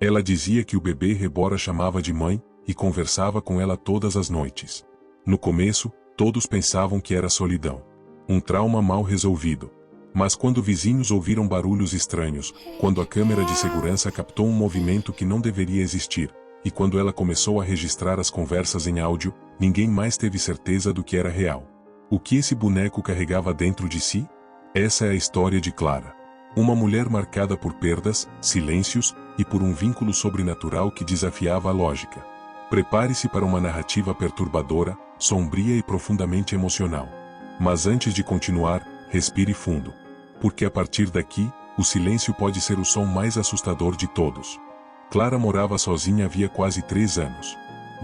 Ela dizia que o bebê reborn a chamava de mãe, e conversava com ela todas as noites. No começo, todos pensavam que era solidão. Um trauma mal resolvido. Mas quando vizinhos ouviram barulhos estranhos, quando a câmera de segurança captou um movimento que não deveria existir, e quando ela começou a registrar as conversas em áudio, ninguém mais teve certeza do que era real. O que esse boneco carregava dentro de si? Essa é a história de Clara. Uma mulher marcada por perdas, silêncios, e por um vínculo sobrenatural que desafiava a lógica. Prepare-se para uma narrativa perturbadora, sombria e profundamente emocional. Mas antes de continuar, respire fundo. Porque a partir daqui, o silêncio pode ser o som mais assustador de todos. Clara morava sozinha havia quase 3 anos.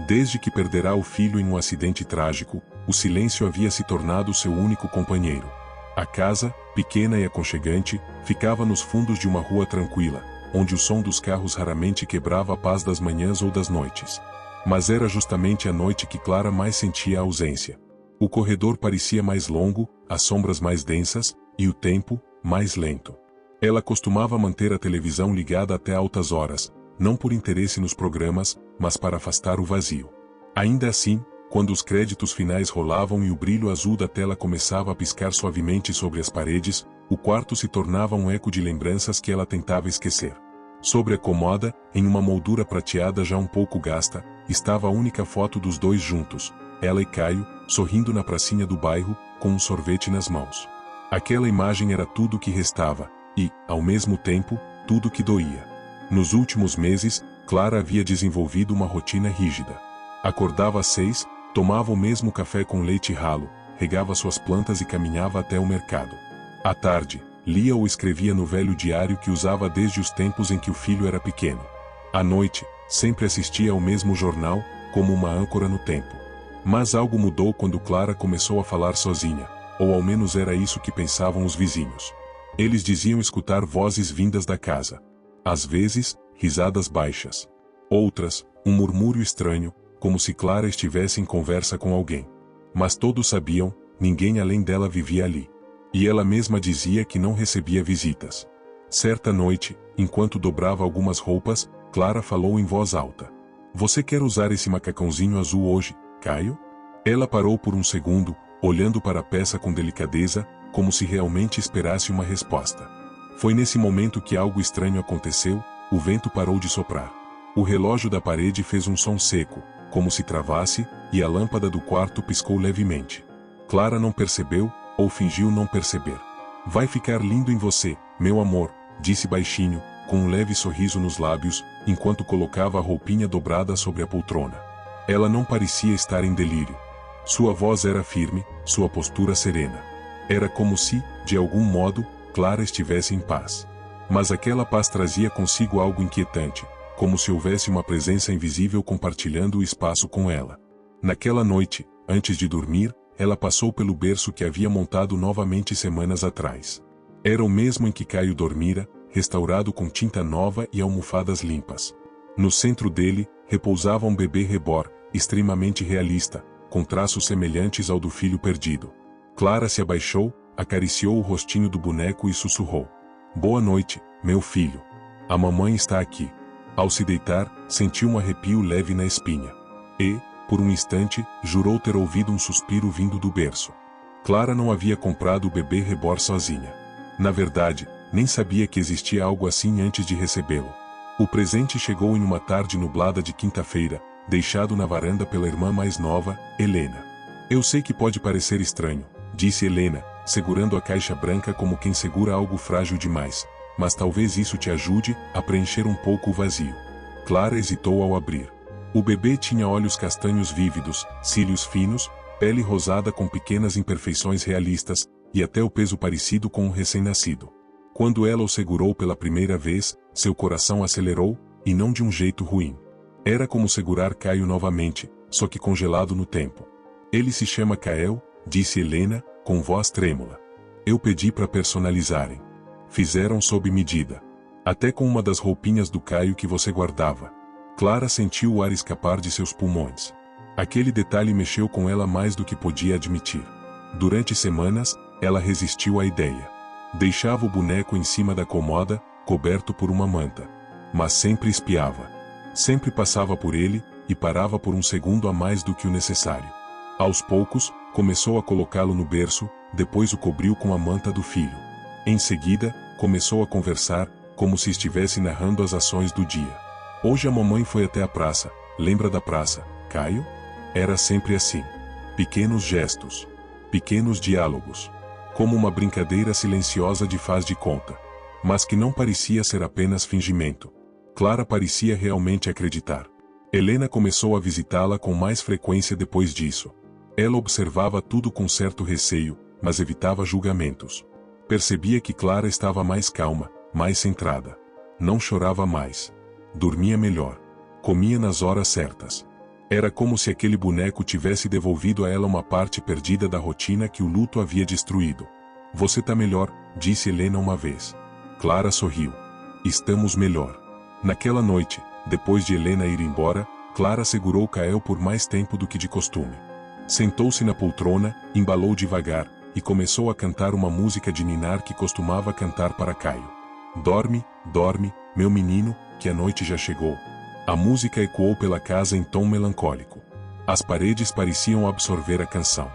Desde que perderá o filho em um acidente trágico, o silêncio havia se tornado seu único companheiro. A casa, pequena e aconchegante, ficava nos fundos de uma rua tranquila, onde o som dos carros raramente quebrava a paz das manhãs ou das noites. Mas era justamente à noite que Clara mais sentia a ausência. O corredor parecia mais longo, as sombras mais densas, e o tempo, mais lento. Ela costumava manter a televisão ligada até altas horas, não por interesse nos programas, mas para afastar o vazio. Ainda assim, quando os créditos finais rolavam e o brilho azul da tela começava a piscar suavemente sobre as paredes, o quarto se tornava um eco de lembranças que ela tentava esquecer. Sobre a cômoda, em uma moldura prateada já um pouco gasta, estava a única foto dos dois juntos, ela e Caio, sorrindo na pracinha do bairro, com um sorvete nas mãos. Aquela imagem era tudo o que restava, e, ao mesmo tempo, tudo que doía. Nos últimos meses, Clara havia desenvolvido uma rotina rígida. Acordava às 6, tomava o mesmo café com leite ralo, regava suas plantas e caminhava até o mercado. À tarde, lia ou escrevia no velho diário que usava desde os tempos em que o filho era pequeno. À noite, sempre assistia ao mesmo jornal, como uma âncora no tempo. Mas algo mudou quando Clara começou a falar sozinha, ou ao menos era isso que pensavam os vizinhos. Eles diziam escutar vozes vindas da casa. Às vezes, risadas baixas. Outras, um murmúrio estranho, como se Clara estivesse em conversa com alguém. Mas todos sabiam, ninguém além dela vivia ali. E ela mesma dizia que não recebia visitas. Certa noite, enquanto dobrava algumas roupas, Clara falou em voz alta. "Você quer usar esse macacãozinho azul hoje, Caio?" Ela parou por um segundo, olhando para a peça com delicadeza, como se realmente esperasse uma resposta. Foi nesse momento que algo estranho aconteceu, o vento parou de soprar. O relógio da parede fez um som seco, como se travasse, e a lâmpada do quarto piscou levemente. Clara não percebeu, ou fingiu não perceber. "Vai ficar lindo em você, meu amor", disse baixinho, com um leve sorriso nos lábios, enquanto colocava a roupinha dobrada sobre a poltrona. Ela não parecia estar em delírio. Sua voz era firme, sua postura serena. Era como se, de algum modo, Clara estivesse em paz. Mas aquela paz trazia consigo algo inquietante, como se houvesse uma presença invisível compartilhando o espaço com ela. Naquela noite, antes de dormir, ela passou pelo berço que havia montado novamente semanas atrás. Era o mesmo em que Caio dormira, restaurado com tinta nova e almofadas limpas. No centro dele, repousava um bebê reborn, extremamente realista, com traços semelhantes ao do filho perdido. Clara se abaixou, acariciou o rostinho do boneco e sussurrou: "Boa noite, meu filho. A mamãe está aqui." Ao se deitar, sentiu um arrepio leve na espinha. E, por um instante, jurou ter ouvido um suspiro vindo do berço. Clara não havia comprado o bebê reborn sozinha. Na verdade, nem sabia que existia algo assim antes de recebê-lo. O presente chegou em uma tarde nublada de quinta-feira, deixado na varanda pela irmã mais nova, Helena. "Eu sei que pode parecer estranho", disse Helena, segurando a caixa branca como quem segura algo frágil demais, "mas talvez isso te ajude a preencher um pouco o vazio." Clara hesitou ao abrir. O bebê tinha olhos castanhos vívidos, cílios finos, pele rosada com pequenas imperfeições realistas, e até o peso parecido com um recém-nascido. Quando ela o segurou pela primeira vez, seu coração acelerou, e não de um jeito ruim. Era como segurar Caio novamente, só que congelado no tempo. "Ele se chama Kael", disse Helena, com voz trêmula. "Eu pedi para personalizarem. Fizeram sob medida. Até com uma das roupinhas do Caio que você guardava." Clara sentiu o ar escapar de seus pulmões. Aquele detalhe mexeu com ela mais do que podia admitir. Durante semanas, ela resistiu à ideia. Deixava o boneco em cima da cômoda, coberto por uma manta. mas sempre espiava. Sempre passava por ele, e parava por um segundo a mais do que o necessário. Aos poucos, começou a colocá-lo no berço, depois o cobriu com a manta do filho. Em seguida, começou a conversar, como se estivesse narrando as ações do dia. Hoje a mamãe foi até a praça. Lembra da praça, Caio? Era sempre assim. Pequenos gestos. Pequenos diálogos. Como uma brincadeira silenciosa de faz de conta. Mas que não parecia ser apenas fingimento. Clara parecia realmente acreditar. Helena começou a visitá-la com mais frequência depois disso. Ela observava tudo com certo receio, mas evitava julgamentos. Percebia que Clara estava mais calma, mais centrada. Não chorava mais. Dormia melhor. Comia nas horas certas. Era como se aquele boneco tivesse devolvido a ela uma parte perdida da rotina que o luto havia destruído. Você tá melhor, disse Helena uma vez. Clara sorriu. Estamos melhor. Naquela noite, depois de Helena ir embora, Clara segurou Caio por mais tempo do que de costume. Sentou-se na poltrona, embalou devagar, e começou a cantar uma música de ninar que costumava cantar para Caio. Dorme, dorme, meu menino, que a noite já chegou. A música ecoou pela casa em tom melancólico. As paredes pareciam absorver a canção.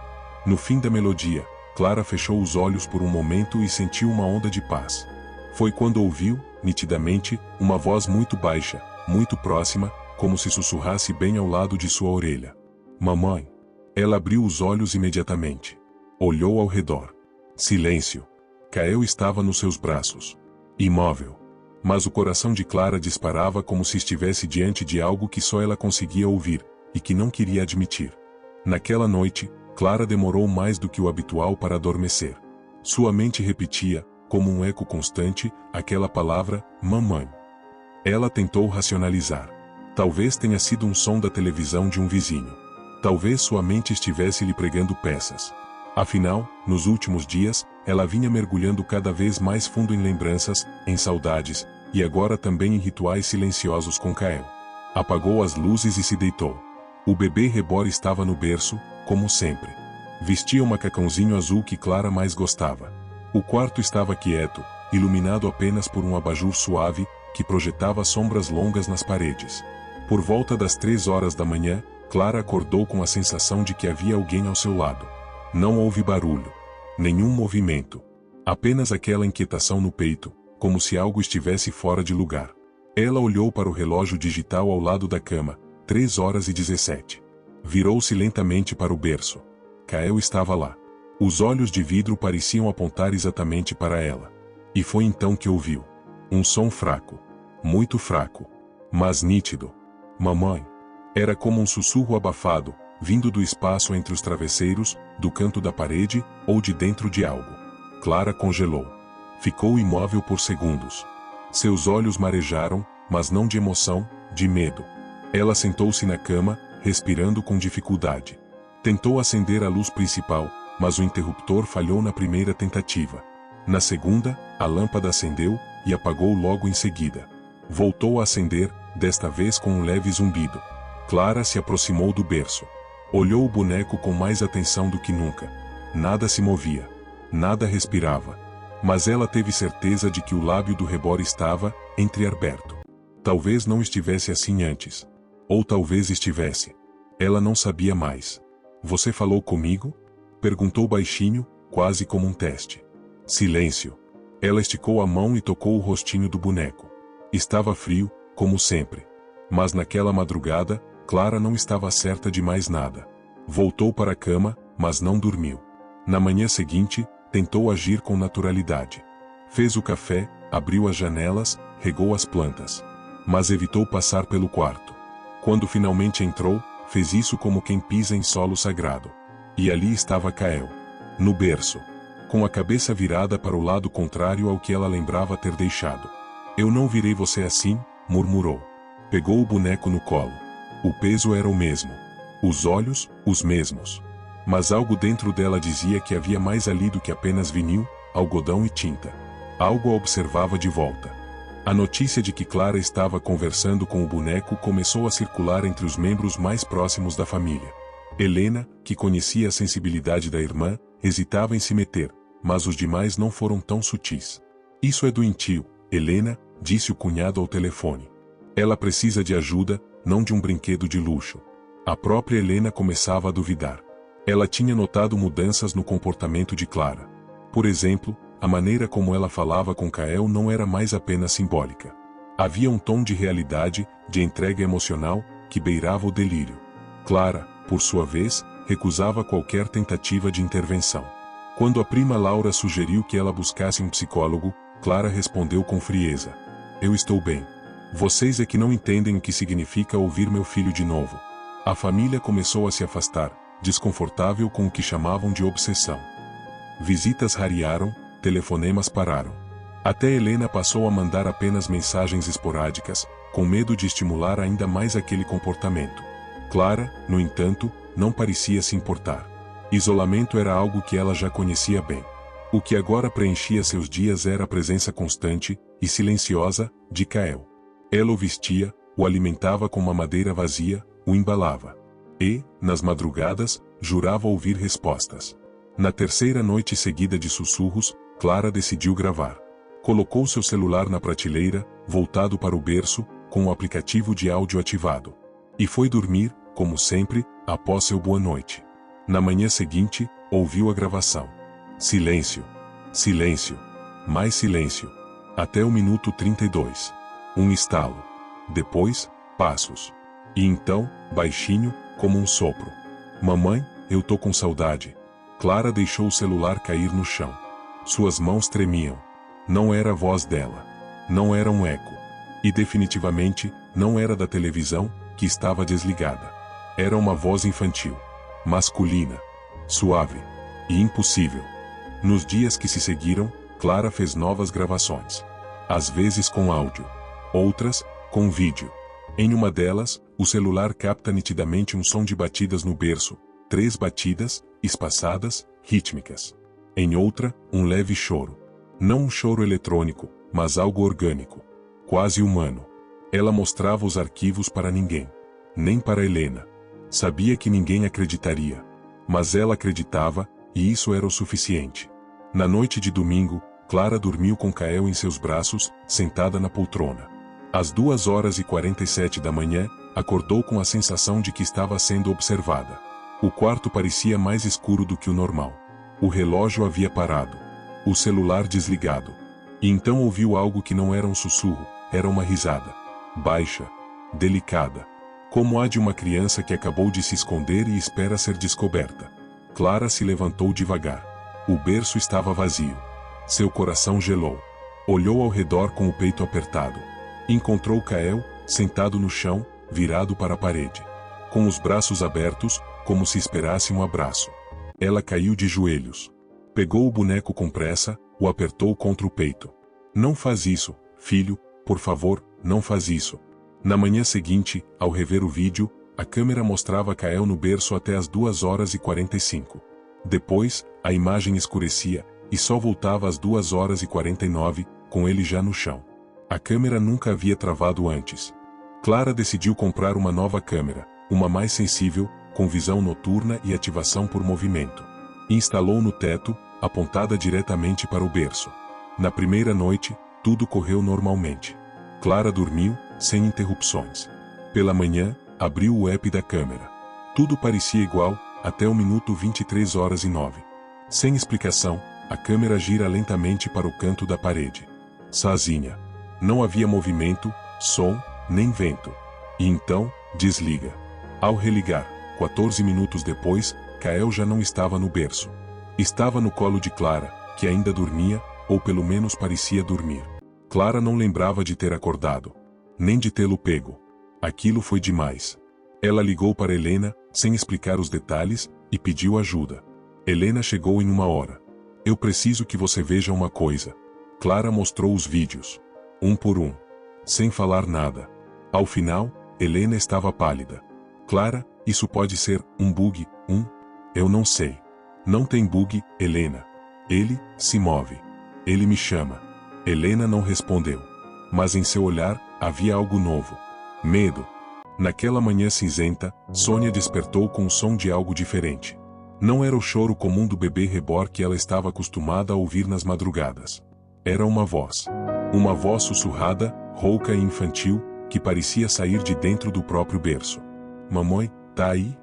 No fim da melodia, Clara fechou os olhos por um momento e sentiu uma onda de paz. Foi quando ouviu, nitidamente, uma voz muito baixa, muito próxima, como se sussurrasse bem ao lado de sua orelha. Mamãe. Ela abriu os olhos imediatamente. Olhou ao redor. Silêncio. Caio estava nos seus braços. Imóvel. Mas o coração de Clara disparava como se estivesse diante de algo que só ela conseguia ouvir, e que não queria admitir. Naquela noite, Clara demorou mais do que o habitual para adormecer. Sua mente repetia, como um eco constante, aquela palavra, mamãe. Ela tentou racionalizar. Talvez tenha sido um som da televisão de um vizinho. Talvez sua mente estivesse lhe pregando peças. Afinal, nos últimos dias, ela vinha mergulhando cada vez mais fundo em lembranças, em saudades, e agora também em rituais silenciosos com Caio. Apagou as luzes e se deitou. O bebê reborn estava no berço, como sempre. Vestia o macacãozinho azul que Clara mais gostava. O quarto estava quieto, iluminado apenas por um abajur suave, que projetava sombras longas nas paredes. Por volta das 3 horas da manhã, Clara acordou com a sensação de que havia alguém ao seu lado. Não houve barulho. Nenhum movimento. Apenas aquela inquietação no peito, como se algo estivesse fora de lugar. Ela olhou para o relógio digital ao lado da cama, 3h17. Virou-se lentamente para o berço. Caio estava lá. Os olhos de vidro pareciam apontar exatamente para ela. E foi então que ouviu. Um som fraco. Muito fraco. Mas nítido. Mamãe. Era como um sussurro abafado, vindo do espaço entre os travesseiros, do canto da parede, ou de dentro de algo. Clara congelou. Ficou imóvel por segundos. Seus olhos marejaram, mas não de emoção, de medo. Ela sentou-se na cama, respirando com dificuldade. Tentou acender a luz principal, mas o interruptor falhou na primeira tentativa. Na segunda, a lâmpada acendeu, e apagou logo em seguida. Voltou a acender, desta vez com um leve zumbido. Clara se aproximou do berço. Olhou o boneco com mais atenção do que nunca. Nada se movia. Nada respirava. Mas ela teve certeza de que o lábio do reborn estava entreaberto. Talvez não estivesse assim antes. Ou talvez estivesse. Ela não sabia mais. Você falou comigo? Perguntou baixinho, quase como um teste. Silêncio. Ela esticou a mão e tocou o rostinho do boneco. Estava frio, como sempre. Mas naquela madrugada, Clara não estava certa de mais nada. Voltou para a cama, mas não dormiu. Na manhã seguinte, tentou agir com naturalidade. Fez o café, abriu as janelas, regou as plantas. Mas evitou passar pelo quarto. Quando finalmente entrou, fez isso como quem pisa em solo sagrado. E ali estava Caio. No berço. Com a cabeça virada para o lado contrário ao que ela lembrava ter deixado. Eu não virei você assim, murmurou. Pegou o boneco no colo. O peso era o mesmo. Os olhos, os mesmos. Mas algo dentro dela dizia que havia mais ali do que apenas vinil, algodão e tinta. Algo a observava de volta. A notícia de que Clara estava conversando com o boneco começou a circular entre os membros mais próximos da família. Helena, que conhecia a sensibilidade da irmã, hesitava em se meter, mas os demais não foram tão sutis. Isso é doentio, Helena, disse o cunhado ao telefone. Ela precisa de ajuda, não de um brinquedo de luxo. A própria Helena começava a duvidar. Ela tinha notado mudanças no comportamento de Clara. Por exemplo, a maneira como ela falava com Kael não era mais apenas simbólica. Havia um tom de realidade, de entrega emocional, que beirava o delírio. Clara, por sua vez, recusava qualquer tentativa de intervenção. Quando a prima Laura sugeriu que ela buscasse um psicólogo, Clara respondeu com frieza: "Eu estou bem. Vocês é que não entendem o que significa ouvir meu filho de novo." A família começou a se afastar, desconfortável com o que chamavam de obsessão. Visitas rarearam, telefonemas pararam. Até Helena passou a mandar apenas mensagens esporádicas, com medo de estimular ainda mais aquele comportamento. Clara, no entanto, não parecia se importar. Isolamento era algo que ela já conhecia bem. O que agora preenchia seus dias era a presença constante e silenciosa de Kael. Ela o vestia, o alimentava com uma madeira vazia, o embalava. E, nas madrugadas, jurava ouvir respostas. Na terceira noite seguida de sussurros, Clara decidiu gravar. Colocou seu celular na prateleira, voltado para o berço, com o aplicativo de áudio ativado. E foi dormir, como sempre, após seu boa noite. Na manhã seguinte, ouviu a gravação. Silêncio. Silêncio. Mais silêncio. Até o minuto 32. Um estalo. Depois, passos. E então, baixinho, como um sopro: "Mamãe, eu tô com saudade." Clara deixou o celular cair no chão. Suas mãos tremiam. Não era a voz dela. Não era um eco. E definitivamente, não era da televisão, que estava desligada. Era uma voz infantil. Masculina. Suave. E impossível. Nos dias que se seguiram, Clara fez novas gravações. Às vezes com áudio. Outras, com vídeo. Em uma delas, o celular capta nitidamente um som de batidas no berço. 3 batidas, espaçadas, rítmicas. Em outra, um leve choro. Não um choro eletrônico, mas algo orgânico. Quase humano. Ela mostrava os arquivos para ninguém. Nem para Helena. Sabia que ninguém acreditaria. Mas ela acreditava, e isso era o suficiente. Na noite de domingo, Clara dormiu com Kael em seus braços, sentada na poltrona. Às 2h47 da manhã, acordou com a sensação de que estava sendo observada. O quarto parecia mais escuro do que o normal. O relógio havia parado. O celular desligado. E então ouviu algo que não era um sussurro, era uma risada. Baixa. Delicada. Como a de uma criança que acabou de se esconder e espera ser descoberta. Clara se levantou devagar. O berço estava vazio. Seu coração gelou. Olhou ao redor com o peito apertado. Encontrou Kael, sentado no chão, virado para a parede. Com os braços abertos, como se esperasse um abraço. Ela caiu de joelhos. Pegou o boneco com pressa, o apertou contra o peito. "Não faz isso, filho, por favor, não faz isso." Na manhã seguinte, ao rever o vídeo, a câmera mostrava Kael no berço até as 2h45. Depois, a imagem escurecia, e só voltava às 2h49, com ele já no chão. A câmera nunca havia travado antes. Clara decidiu comprar uma nova câmera, uma mais sensível, com visão noturna e ativação por movimento. Instalou no teto, apontada diretamente para o berço. Na primeira noite, tudo correu normalmente. Clara dormiu, sem interrupções. Pela manhã, abriu o app da câmera. Tudo parecia igual, até o minuto 23h09. Sem explicação, a câmera gira lentamente para o canto da parede. Sozinha. Não havia movimento, som, nem vento. E então, desliga. Ao religar, 14 minutos depois, Kael já não estava no berço. Estava no colo de Clara, que ainda dormia, ou pelo menos parecia dormir. Clara não lembrava de ter acordado. Nem de tê-lo pego. Aquilo foi demais. Ela ligou para Helena, sem explicar os detalhes, e pediu ajuda. Helena chegou em 1 hora. "Eu preciso que você veja uma coisa." Clara mostrou os vídeos. Um por um. Sem falar nada. Ao final, Helena estava pálida. "Clara, isso pode ser um bug, Eu não sei." "Não tem bug, Helena. Ele se move. Ele me chama." Helena não respondeu. Mas em seu olhar, havia algo novo. Medo. Naquela manhã cinzenta, Sônia despertou com o som de algo diferente. Não era o choro comum do bebê reborn que ela estava acostumada a ouvir nas madrugadas. Era uma voz. Uma voz sussurrada, rouca e infantil, que parecia sair de dentro do próprio berço. Mamãe, tá aí?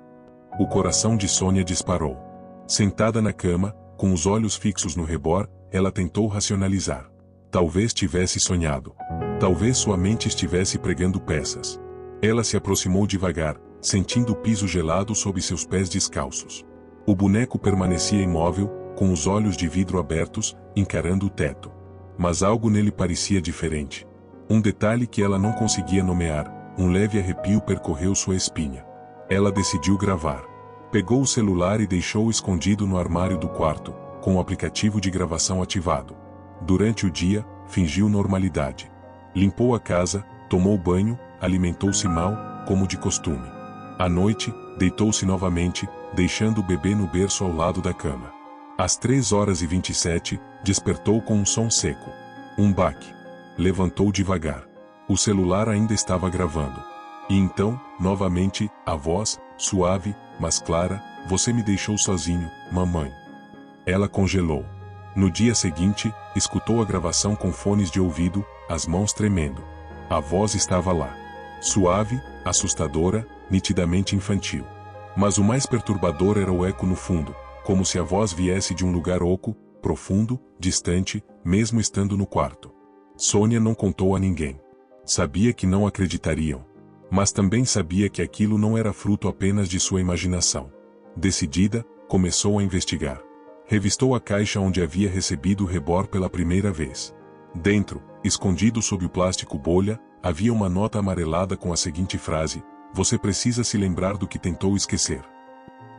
O coração de Sônia disparou. Sentada na cama, com os olhos fixos no rebor, ela tentou racionalizar. Talvez tivesse sonhado. Talvez sua mente estivesse pregando peças. Ela se aproximou devagar, sentindo o piso gelado sob seus pés descalços. O boneco permanecia imóvel, com os olhos de vidro abertos, encarando o teto. Mas algo nele parecia diferente. Um detalhe que ela não conseguia nomear, um leve arrepio percorreu sua espinha. Ela decidiu gravar. Pegou o celular e deixou-o escondido no armário do quarto, com o aplicativo de gravação ativado. Durante o dia, fingiu normalidade. Limpou a casa, tomou banho, alimentou-se mal, como de costume. À noite, deitou-se novamente, deixando o bebê no berço ao lado da cama. Às 3h27, despertou com um som seco. Um baque. Levantou devagar. O celular ainda estava gravando. E então, novamente, a voz, suave, mas clara: "Você me deixou sozinho, mamãe." Ela congelou. No dia seguinte, escutou a gravação com fones de ouvido, as mãos tremendo. A voz estava lá. Suave, assustadora, nitidamente infantil. Mas o mais perturbador era o eco no fundo, como se a voz viesse de um lugar oco, profundo, distante, mesmo estando no quarto. Sônia não contou a ninguém. Sabia que não acreditariam. Mas também sabia que aquilo não era fruto apenas de sua imaginação. Decidida, começou a investigar. Revistou a caixa onde havia recebido o rebor pela primeira vez. Dentro, escondido sob o plástico bolha, havia uma nota amarelada com a seguinte frase: "Você precisa se lembrar do que tentou esquecer."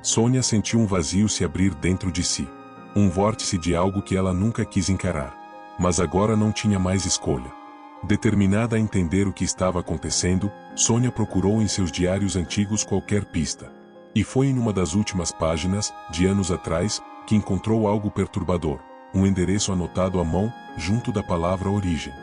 Sônia sentiu um vazio se abrir dentro de si. Um vórtice de algo que ela nunca quis encarar. Mas agora não tinha mais escolha. Determinada a entender o que estava acontecendo, Sônia procurou em seus diários antigos qualquer pista. E foi em uma das últimas páginas, de anos atrás, que encontrou algo perturbador: um endereço anotado à mão, junto da palavra origem.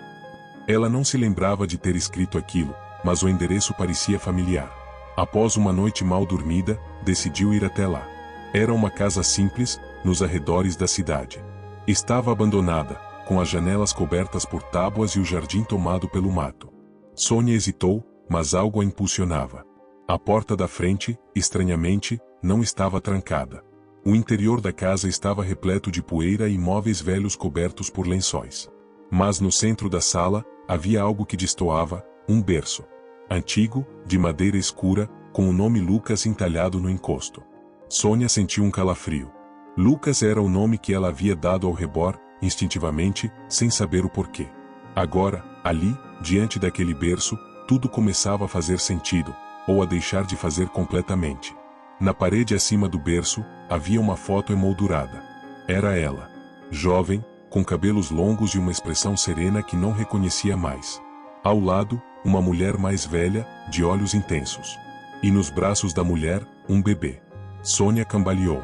Ela não se lembrava de ter escrito aquilo, mas o endereço parecia familiar. Após uma noite mal dormida, decidiu ir até lá. Era uma casa simples, nos arredores da cidade. Estava abandonada, com as janelas cobertas por tábuas e o jardim tomado pelo mato. Sônia hesitou, mas algo a impulsionava. A porta da frente, estranhamente, não estava trancada. O interior da casa estava repleto de poeira e móveis velhos cobertos por lençóis. Mas no centro da sala, havia algo que destoava: um berço. Antigo, de madeira escura, com o nome Lucas entalhado no encosto. Sônia sentiu um calafrio. Lucas era o nome que ela havia dado ao rebor, instintivamente, sem saber o porquê. Agora, ali, diante daquele berço, tudo começava a fazer sentido, ou a deixar de fazer completamente. Na parede acima do berço, havia uma foto emoldurada. Era ela. Jovem, com cabelos longos e uma expressão serena que não reconhecia mais. Ao lado, uma mulher mais velha, de olhos intensos. E nos braços da mulher, um bebê. Sônia cambaleou.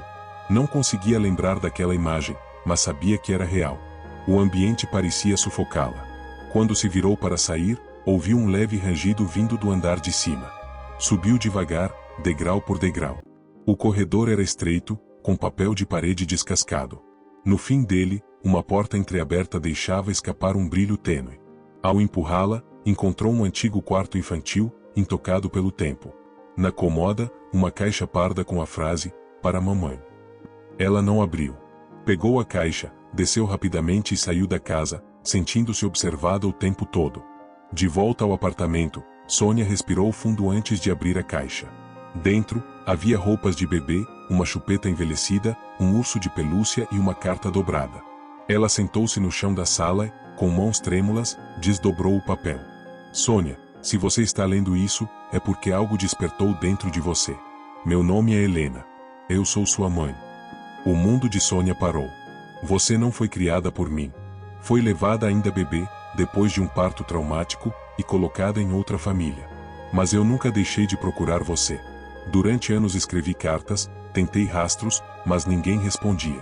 Não conseguia lembrar daquela imagem, mas sabia que era real. O ambiente parecia sufocá-la. Quando se virou para sair, ouviu um leve rangido vindo do andar de cima. Subiu devagar, degrau por degrau. O corredor era estreito, com papel de parede descascado. No fim dele, uma porta entreaberta deixava escapar um brilho tênue. Ao empurrá-la, encontrou um antigo quarto infantil, intocado pelo tempo. Na cômoda, uma caixa parda com a frase: "Para mamãe." Ela não abriu. Pegou a caixa, desceu rapidamente e saiu da casa, sentindo-se observada o tempo todo. De volta ao apartamento, Sônia respirou fundo antes de abrir a caixa. Dentro, havia roupas de bebê, uma chupeta envelhecida, um urso de pelúcia e uma carta dobrada. Ela sentou-se no chão da sala e, com mãos trêmulas, desdobrou o papel. "Sônia, se você está lendo isso, é porque algo despertou dentro de você. Meu nome é Helena. Eu sou sua mãe." O mundo de Sônia parou. "Você não foi criada por mim. Foi levada ainda bebê, depois de um parto traumático, e colocada em outra família. Mas eu nunca deixei de procurar você. Durante anos escrevi cartas, tentei rastros, mas ninguém respondia.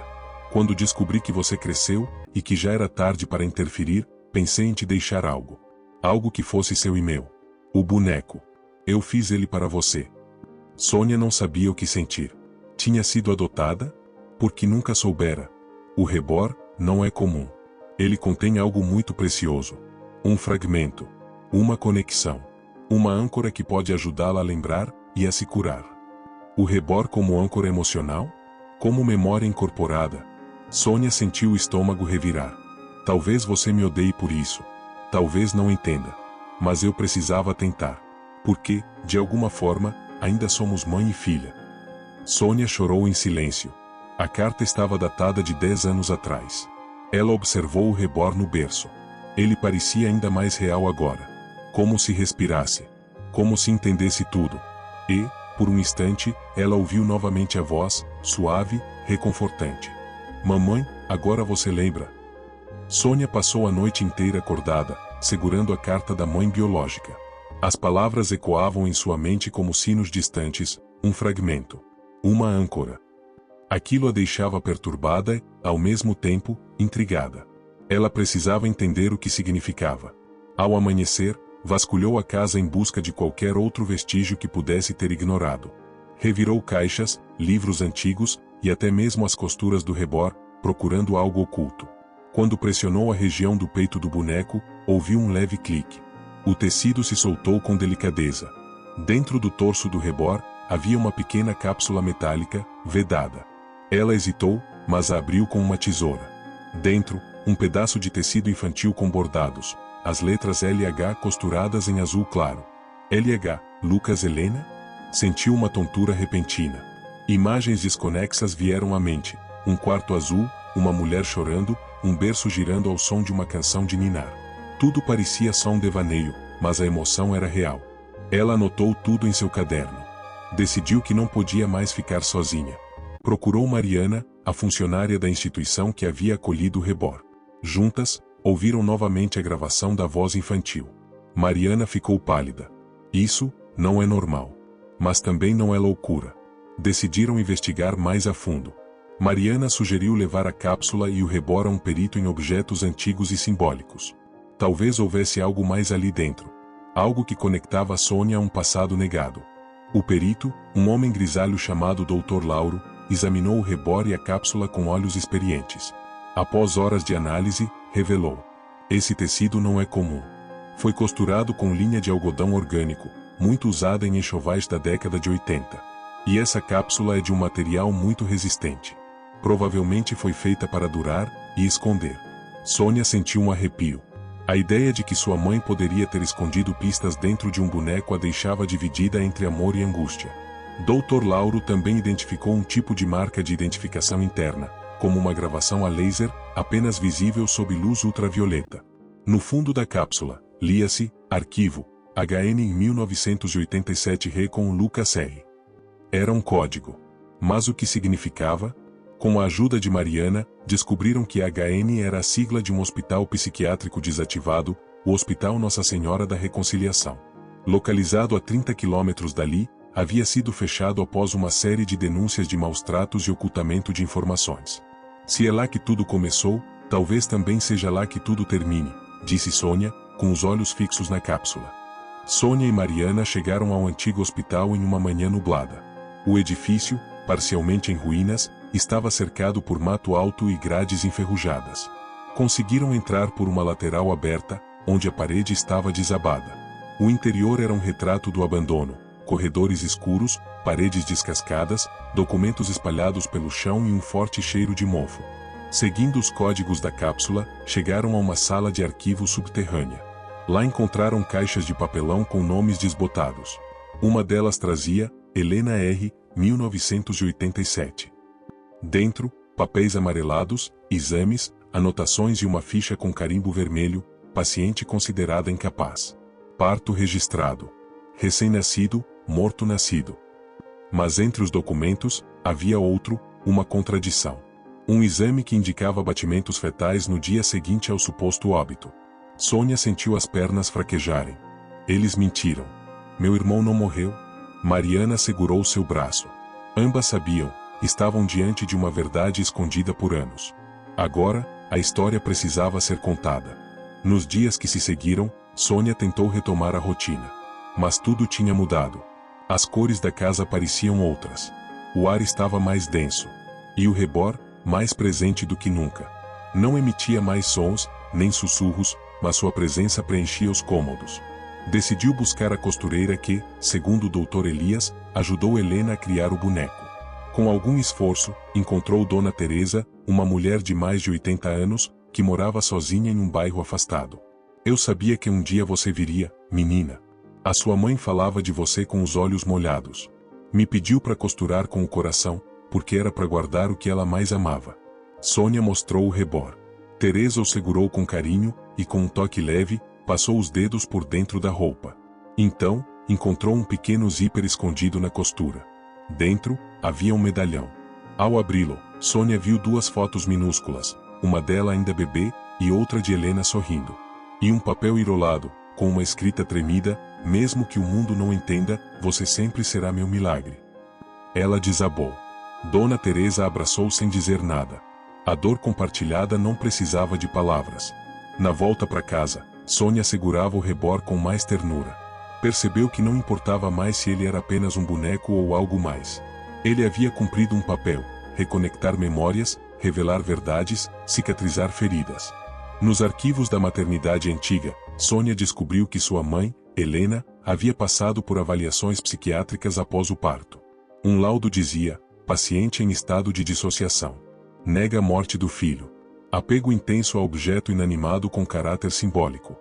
Quando descobri que você cresceu, e que já era tarde para interferir, pensei em te deixar algo. Algo que fosse seu e meu. O boneco. Eu fiz ele para você." Sônia não sabia o que sentir. Tinha sido adotada? Porque nunca soubera. O rebor não é comum. Ele contém algo muito precioso. Um fragmento. Uma conexão. Uma âncora que pode ajudá-la a lembrar e a se curar. O Reborn como âncora emocional? Como memória incorporada? Sônia sentiu o estômago revirar. Talvez você me odeie por isso. Talvez não entenda. Mas eu precisava tentar. Porque, de alguma forma, ainda somos mãe e filha. Sônia chorou em silêncio. A carta estava datada de 10 anos atrás. Ela observou o Reborn no berço. Ele parecia ainda mais real agora. Como se respirasse. Como se entendesse tudo. E, por um instante, ela ouviu novamente a voz, suave, reconfortante. Mamãe, agora você lembra? Sônia passou a noite inteira acordada, segurando a carta da mãe biológica. As palavras ecoavam em sua mente como sinos distantes, um fragmento. Uma âncora. Aquilo a deixava perturbada e, ao mesmo tempo, intrigada. Ela precisava entender o que significava. Ao amanhecer, vasculhou a casa em busca de qualquer outro vestígio que pudesse ter ignorado. Revirou caixas, livros antigos, e até mesmo as costuras do Reborn, procurando algo oculto. Quando pressionou a região do peito do boneco, ouviu um leve clique. O tecido se soltou com delicadeza. Dentro do torso do Reborn, havia uma pequena cápsula metálica, vedada. Ela hesitou, mas a abriu com uma tesoura. Dentro, um pedaço de tecido infantil com bordados, as letras LH costuradas em azul claro. LH, Lucas Helena? Sentiu uma tontura repentina. Imagens desconexas vieram à mente. Um quarto azul, uma mulher chorando, um berço girando ao som de uma canção de ninar. Tudo parecia só um devaneio, mas a emoção era real. Ela anotou tudo em seu caderno. Decidiu que não podia mais ficar sozinha. Procurou Mariana, a funcionária da instituição que havia acolhido o Reborn. Juntas, ouviram novamente a gravação da voz infantil. Mariana ficou pálida. Isso não é normal. Mas também não é loucura. Decidiram investigar mais a fundo. Mariana sugeriu levar a cápsula e o Reborn a um perito em objetos antigos e simbólicos. Talvez houvesse algo mais ali dentro. Algo que conectava a Sônia a um passado negado. O perito, um homem grisalho chamado Dr. Lauro, examinou o Reborn e a cápsula com olhos experientes. Após horas de análise, revelou: esse tecido não é comum. Foi costurado com linha de algodão orgânico, muito usada em enxovais da década de 80. E essa cápsula é de um material muito resistente. Provavelmente foi feita para durar e esconder. Sônia sentiu um arrepio. A ideia de que sua mãe poderia ter escondido pistas dentro de um boneco a deixava dividida entre amor e angústia. Dr. Lauro também identificou um tipo de marca de identificação interna, como uma gravação a laser, apenas visível sob luz ultravioleta. No fundo da cápsula, lia-se, arquivo, HN em 1987 Re com Lucas R. Era um código. Mas o que significava? Com a ajuda de Mariana, descobriram que HN era a sigla de um hospital psiquiátrico desativado, o Hospital Nossa Senhora da Reconciliação. Localizado a 30 quilômetros dali, havia sido fechado após uma série de denúncias de maus-tratos e ocultamento de informações. Se é lá que tudo começou, talvez também seja lá que tudo termine, disse Sônia, com os olhos fixos na cápsula. Sônia e Mariana chegaram ao antigo hospital em uma manhã nublada. O edifício, parcialmente em ruínas, estava cercado por mato alto e grades enferrujadas. Conseguiram entrar por uma lateral aberta, onde a parede estava desabada. O interior era um retrato do abandono, corredores escuros, paredes descascadas, documentos espalhados pelo chão e um forte cheiro de mofo. Seguindo os códigos da cápsula, chegaram a uma sala de arquivo subterrânea. Lá encontraram caixas de papelão com nomes desbotados. Uma delas trazia Helena R., 1987. Dentro, papéis amarelados, exames, anotações e uma ficha com carimbo vermelho, paciente considerada incapaz. Parto registrado. Recém-nascido, morto-nascido. Mas entre os documentos, havia outro, uma contradição. Um exame que indicava batimentos fetais no dia seguinte ao suposto óbito. Sônia sentiu as pernas fraquejarem. Eles mentiram. Meu irmão não morreu? Mariana segurou seu braço. Ambas sabiam, estavam diante de uma verdade escondida por anos. Agora, a história precisava ser contada. Nos dias que se seguiram, Sônia tentou retomar a rotina. Mas tudo tinha mudado. As cores da casa pareciam outras. O ar estava mais denso. E o Reborn, mais presente do que nunca. Não emitia mais sons, nem sussurros, mas sua presença preenchia os cômodos. Decidiu buscar a costureira que, segundo o Dr. Elias, ajudou Helena a criar o boneco. Com algum esforço, encontrou Dona Teresa, uma mulher de mais de 80 anos, que morava sozinha em um bairro afastado. Eu sabia que um dia você viria, menina. A sua mãe falava de você com os olhos molhados. Me pediu para costurar com o coração, porque era para guardar o que ela mais amava. Sônia mostrou o rebor. Teresa o segurou com carinho, e com um toque leve, passou os dedos por dentro da roupa. Então, encontrou um pequeno zíper escondido na costura. Dentro, havia um medalhão. Ao abri-lo, Sônia viu duas fotos minúsculas, uma dela ainda bebê, e outra de Helena sorrindo. E um papel enrolado, com uma escrita tremida: mesmo que o mundo não entenda, você sempre será meu milagre. Ela desabou. Dona Teresa abraçou sem dizer nada. A dor compartilhada não precisava de palavras. Na volta para casa, Sônia segurava o rebor com mais ternura. Percebeu que não importava mais se ele era apenas um boneco ou algo mais. Ele havia cumprido um papel: reconectar memórias, revelar verdades, cicatrizar feridas. Nos arquivos da maternidade antiga, Sônia descobriu que sua mãe, Helena, havia passado por avaliações psiquiátricas após o parto. Um laudo dizia: paciente em estado de dissociação. Nega a morte do filho. Apego intenso a objeto inanimado com caráter simbólico.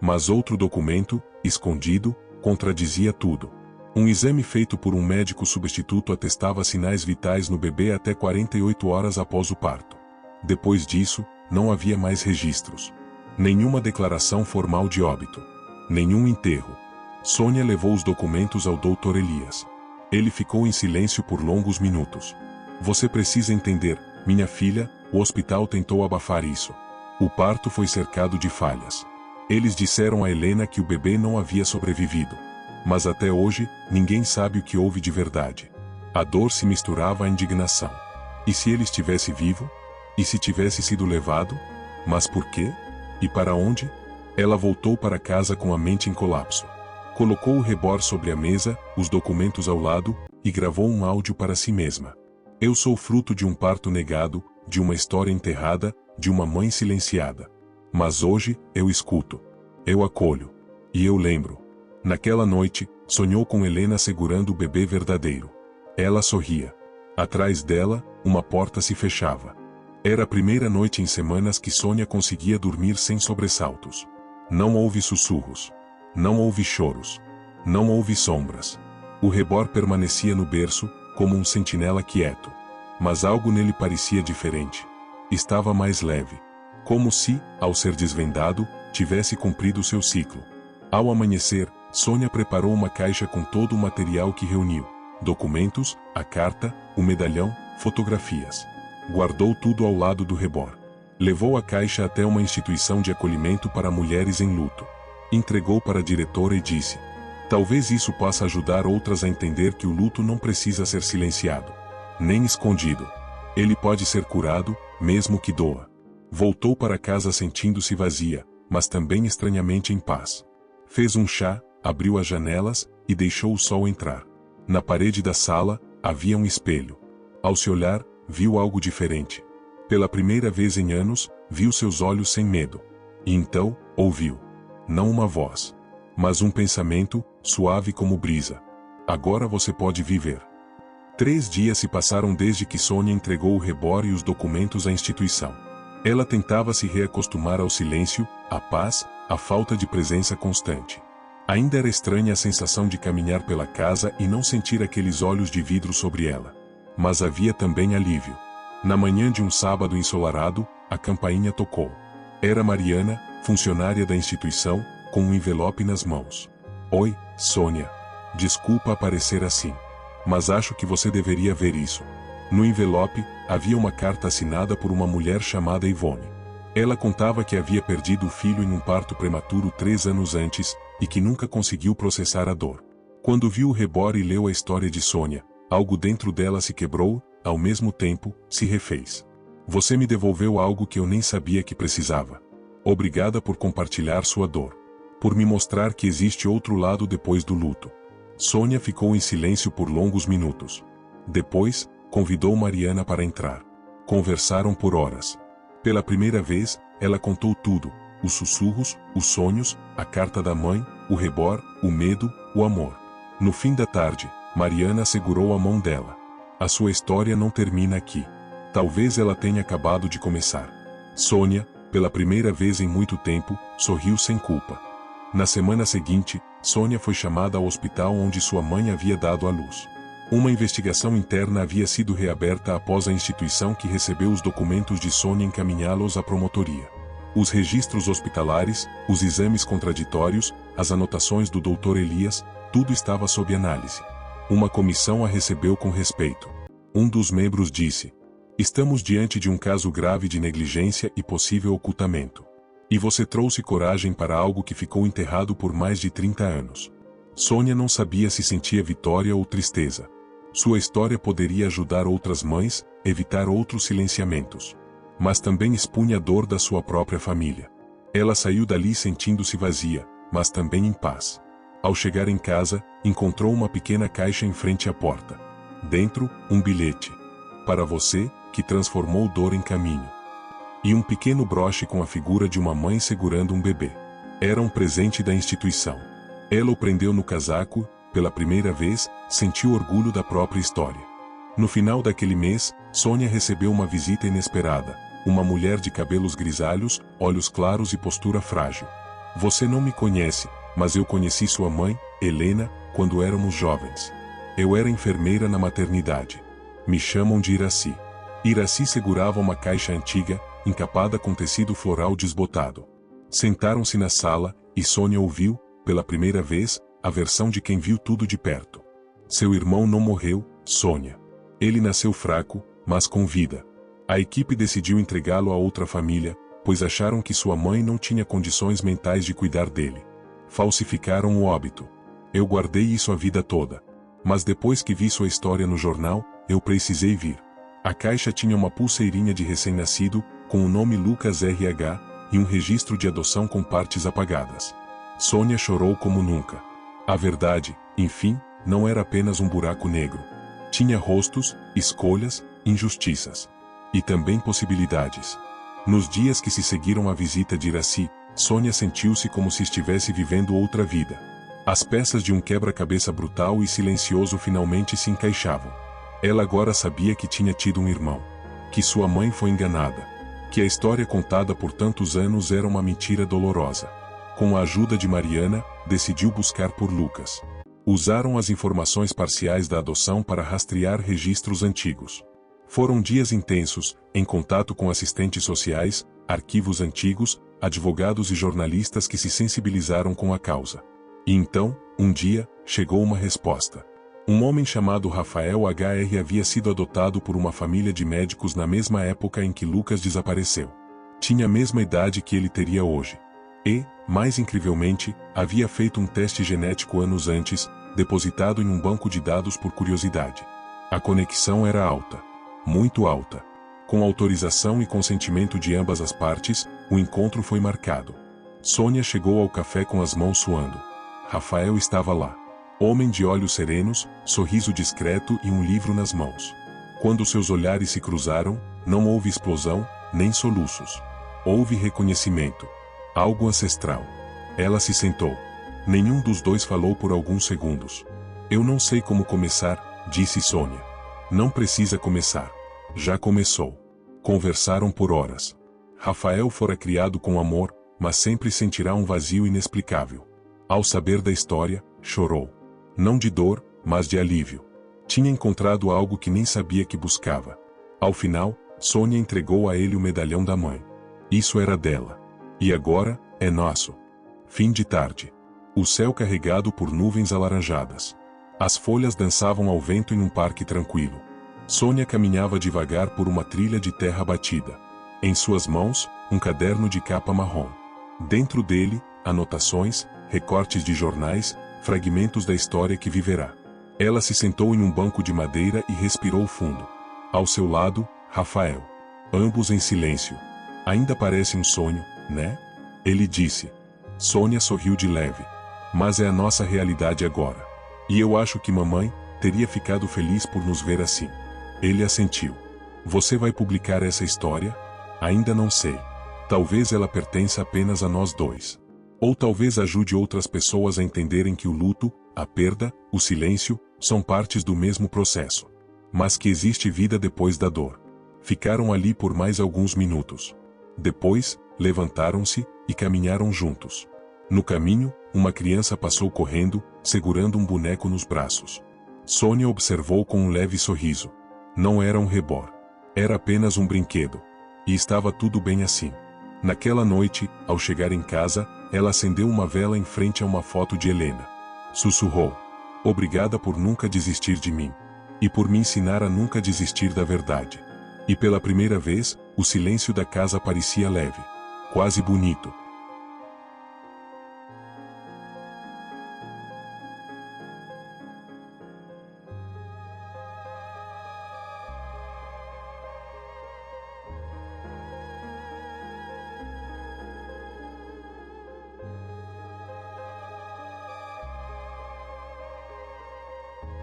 Mas outro documento, escondido, contradizia tudo. Um exame feito por um médico substituto atestava sinais vitais no bebê até 48 horas após o parto. Depois disso, não havia mais registros. Nenhuma declaração formal de óbito. Nenhum enterro. Sônia levou os documentos ao Dr. Elias. Ele ficou em silêncio por longos minutos. Você precisa entender, minha filha, o hospital tentou abafar isso. O parto foi cercado de falhas. Eles disseram a Helena que o bebê não havia sobrevivido. Mas até hoje, ninguém sabe o que houve de verdade. A dor se misturava à indignação. E se ele estivesse vivo? E se tivesse sido levado? Mas por quê? E para onde? Ela voltou para casa com a mente em colapso. Colocou o rebor sobre a mesa, os documentos ao lado, e gravou um áudio para si mesma. Eu sou fruto de um parto negado, de uma história enterrada, de uma mãe silenciada. Mas hoje, eu escuto. Eu acolho. E eu lembro. Naquela noite, sonhou com Helena segurando o bebê verdadeiro. Ela sorria. Atrás dela, uma porta se fechava. Era a primeira noite em semanas que Sônia conseguia dormir sem sobressaltos. Não houve sussurros. Não houve choros. Não houve sombras. O rebor permanecia no berço, como um sentinela quieto. Mas algo nele parecia diferente. Estava mais leve. Como se, ao ser desvendado, tivesse cumprido seu ciclo. Ao amanhecer, Sônia preparou uma caixa com todo o material que reuniu: documentos, a carta, o medalhão, fotografias. Guardou tudo ao lado do rebor. Levou a caixa até uma instituição de acolhimento para mulheres em luto. Entregou para a diretora e disse: talvez isso possa ajudar outras a entender que o luto não precisa ser silenciado, nem escondido. Ele pode ser curado, mesmo que doa. Voltou para casa sentindo-se vazia, mas também estranhamente em paz. Fez um chá, abriu as janelas, e deixou o sol entrar. Na parede da sala, havia um espelho. Ao se olhar, viu algo diferente. Pela primeira vez em anos, viu seus olhos sem medo. E então, ouviu. Não uma voz, mas um pensamento, suave como brisa. Agora você pode viver. 3 dias se passaram desde que Sônia entregou o rebor e os documentos à instituição. Ela tentava se reacostumar ao silêncio, à paz, à falta de presença constante. Ainda era estranha a sensação de caminhar pela casa e não sentir aqueles olhos de vidro sobre ela. Mas havia também alívio. Na manhã de um sábado ensolarado, a campainha tocou. Era Mariana, funcionária da instituição, com um envelope nas mãos. Oi, Sônia. Desculpa aparecer assim. Mas acho que você deveria ver isso. No envelope, havia uma carta assinada por uma mulher chamada Ivone. Ela contava que havia perdido o filho em um parto prematuro 3 anos antes, e que nunca conseguiu processar a dor. Quando viu o rebor e leu a história de Sônia, algo dentro dela se quebrou, ao mesmo tempo, se refez. Você me devolveu algo que eu nem sabia que precisava. Obrigada por compartilhar sua dor. Por me mostrar que existe outro lado depois do luto. Sônia ficou em silêncio por longos minutos. Depois, convidou Mariana para entrar. Conversaram por horas. Pela primeira vez, ela contou tudo: os sussurros, os sonhos, a carta da mãe, o rebor, o medo, o amor. No fim da tarde, Mariana segurou a mão dela. A sua história não termina aqui. Talvez ela tenha acabado de começar. Sônia, pela primeira vez em muito tempo, sorriu sem culpa. Na semana seguinte, Sônia foi chamada ao hospital onde sua mãe havia dado à luz. Uma investigação interna havia sido reaberta após a instituição que recebeu os documentos de Sônia encaminhá-los à promotoria. Os registros hospitalares, os exames contraditórios, as anotações do Dr. Elias, tudo estava sob análise. Uma comissão a recebeu com respeito. Um dos membros disse: "Estamos diante de um caso grave de negligência e possível ocultamento. E você trouxe coragem para algo que ficou enterrado por mais de 30 anos." Sônia não sabia se sentia vitória ou tristeza. Sua história poderia ajudar outras mães, evitar outros silenciamentos. Mas também expunha a dor da sua própria família. Ela saiu dali sentindo-se vazia, mas também em paz. Ao chegar em casa, encontrou uma pequena caixa em frente à porta. Dentro, um bilhete. "Para você, que transformou dor em caminho." E um pequeno broche com a figura de uma mãe segurando um bebê. Era um presente da instituição. Ela o prendeu no casaco, pela primeira vez, sentiu orgulho da própria história. No final daquele mês, Sônia recebeu uma visita inesperada. Uma mulher de cabelos grisalhos, olhos claros e postura frágil. "Você não me conhece, mas eu conheci sua mãe, Helena, quando éramos jovens. Eu era enfermeira na maternidade. Me chamam de Iraci." Iraci segurava uma caixa antiga, encapada com tecido floral desbotado. Sentaram-se na sala, e Sônia ouviu, pela primeira vez, a versão de quem viu tudo de perto. "Seu irmão não morreu, Sônia. Ele nasceu fraco, mas com vida. A equipe decidiu entregá-lo a outra família, pois acharam que sua mãe não tinha condições mentais de cuidar dele. Falsificaram o óbito. Eu guardei isso a vida toda. Mas depois que vi sua história no jornal, eu precisei vir." A caixa tinha uma pulseirinha de recém-nascido, com o nome Lucas RH, e um registro de adoção com partes apagadas. Sônia chorou como nunca. A verdade, enfim, não era apenas um buraco negro. Tinha rostos, escolhas, injustiças. E também possibilidades. Nos dias que se seguiram à visita de Iraci, Sônia sentiu-se como se estivesse vivendo outra vida. As peças de um quebra-cabeça brutal e silencioso finalmente se encaixavam. Ela agora sabia que tinha tido um irmão. Que sua mãe foi enganada. Que a história contada por tantos anos era uma mentira dolorosa. Com a ajuda de Mariana, decidiu buscar por Lucas. Usaram as informações parciais da adoção para rastrear registros antigos. Foram dias intensos, em contato com assistentes sociais, arquivos antigos, advogados e jornalistas que se sensibilizaram com a causa. E então, um dia, chegou uma resposta. Um homem chamado Rafael HR havia sido adotado por uma família de médicos na mesma época em que Lucas desapareceu. Tinha a mesma idade que ele teria hoje. E, mais incrivelmente, havia feito um teste genético anos antes, depositado em um banco de dados por curiosidade. A conexão era alta. Muito alta. Com autorização e consentimento de ambas as partes, o encontro foi marcado. Sônia chegou ao café com as mãos suando. Rafael estava lá. Homem de olhos serenos, sorriso discreto e um livro nas mãos. Quando seus olhares se cruzaram, não houve explosão, nem soluços. Houve reconhecimento. Algo ancestral. Ela se sentou. Nenhum dos dois falou por alguns segundos. "Eu não sei como começar", disse Sônia. "Não precisa começar. Já começou." Conversaram por horas. Rafael fora criado com amor, mas sempre sentirá um vazio inexplicável. Ao saber da história, chorou. Não de dor, mas de alívio. Tinha encontrado algo que nem sabia que buscava. Ao final, Sônia entregou a ele o medalhão da mãe. Isso era dela. E agora, é nosso. Fim de tarde. O céu carregado por nuvens alaranjadas. As folhas dançavam ao vento em um parque tranquilo. Sônia caminhava devagar por uma trilha de terra batida. Em suas mãos, um caderno de capa marrom. Dentro dele, anotações, recortes de jornais, fragmentos da história que viverá. Ela se sentou em um banco de madeira e respirou fundo. Ao seu lado, Rafael. Ambos em silêncio. "Ainda parece um sonho, né?" ele disse. Sônia sorriu de leve. "Mas é a nossa realidade agora. E eu acho que mamãe teria ficado feliz por nos ver assim." Ele assentiu. "Você vai publicar essa história?" "Ainda não sei. Talvez ela pertença apenas a nós dois. Ou talvez ajude outras pessoas a entenderem que o luto, a perda, o silêncio, são partes do mesmo processo. Mas que existe vida depois da dor. Ficaram ali por mais alguns minutos. Depois, levantaram-se e caminharam juntos. No caminho, uma criança passou correndo, segurando um boneco nos braços. Sônia observou com um leve sorriso. Não era um rebor. Era apenas um brinquedo. E estava tudo bem assim. Naquela noite, ao chegar em casa, ela acendeu uma vela em frente a uma foto de Helena. Sussurrou: "Obrigada por nunca desistir de mim. E por me ensinar a nunca desistir da verdade." E pela primeira vez, o silêncio da casa parecia leve. Quase bonito.